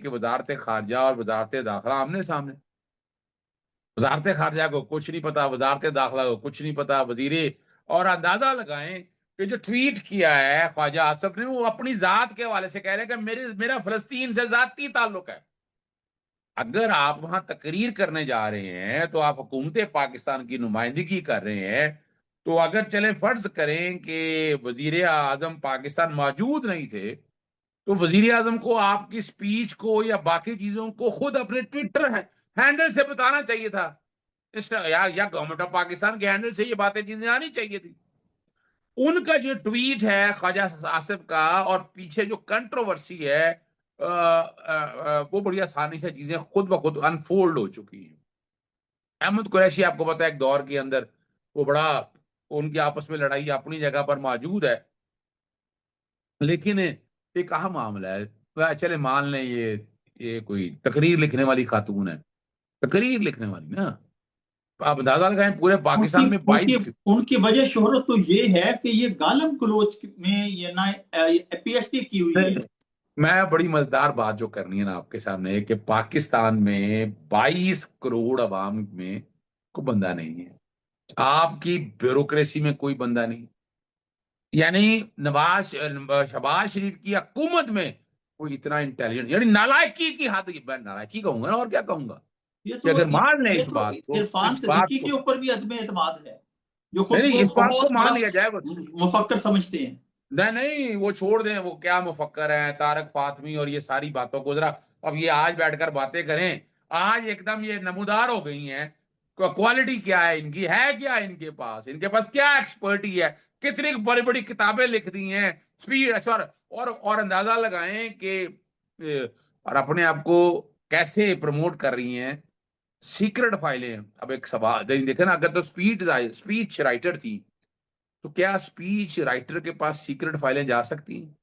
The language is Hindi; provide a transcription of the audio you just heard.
कि वजारत खारजा और वजारत दाखिला आमने सामने। वजारत खारजा को कुछ नहीं पता, वजारत दाखिला को कुछ नहीं पता। वजीर और अंदाजा लगाएं कि जो ट्वीट किया है ख्वाजा आसफ ने, वो अपनी जात के हवाले से कह रहे हैं कि मेरा फलस्तीन से जाती ताल्लुक है। अगर आप वहां तकरीर करने जा रहे हैं तो आप हुकूमत पाकिस्तान की नुमाइंदगी कर रहे हैं। तो अगर चले फर्ज करें कि वजीर आजम पाकिस्तान मौजूद नहीं थे, तो वजीर आजम को आपकी स्पीच को या बाकी चीजों को खुद अपने ट्विटर हैंडल से बताना चाहिए था। या गवर्नमेंट ऑफ पाकिस्तान के हैंडल से ये बातें चीजें आनी चाहिए थी। उनका जो ट्वीट है ख्वाजा आसिफ का, और पीछे जो कंट्रोवर्सी है, वो बड़ी आसानी से चीजें खुद ब खुद अनफोल्ड हो चुकी हैं। अहमद कुरैशी आपको पता है एक दौर के अंदर वो बड़ा, उनकी आपस में लड़ाई अपनी जगह पर मौजूद है, लेकिन एक अहम मामला है। चले मान लें ये कोई तकरीर लिखने वाली खातून है, तकरीर लिखने वाली ना, आप अंदाजा लगाएं पूरे उनकी पाकिस्तान में उनकी 22। उनकी वजह शोहरत तो ये है कि ये गालम क्लोज में ये ना पीएचडी की हुई है। मैं बड़ी मजेदार बात जो करनी है ना आपके सामने, कि पाकिस्तान में 22 करोड़ अवाम में कोई बंदा नहीं है, आपकी ब्यूरोक्रेसी में कोई बंदा नहीं, यानी शहबाज शरीफ की हुकूमत में कोई इतना इंटेलिजेंट, यानी नालायकी की हद, मैं नालायकी कहूंगा ना, और क्या कहूंगा, ये कि तो अगर मान लें ये इस तो बात को, इरफान इस बात सिद्दीकी के को, ऊपर भी अदम एतमाद है, जो नहीं खुद नहीं, को इस बात को बहुत मान बड़ा लिया जाए बस। मुफक्कर समझते हैं। नहीं नहीं, वो छोड़ दें, वो क्या मुफक्कर हैं तारक फातमी और ये सारी बातों को जरा, अब ये आज बैठकर बातें करें, आज एकदम ये नमूदार हो गई हैं। क्वालिटी क्या है इनकी, है क्या इनके पास क्या एक्सपर्टी है, कितनी बड़ी बड़ी किताबें लिख दी हैं, स्पीड अच्छा, और अंदाजा लगाएं कि और अपने आप को कैसे प्रमोट कर रही हैं। सीक्रेट फाइलें, अब एक सवाल देखे ना, अगर तो स्पीच राइटर थी, तो क्या स्पीच राइटर के पास सीक्रेट फाइलें जा सकती हैं?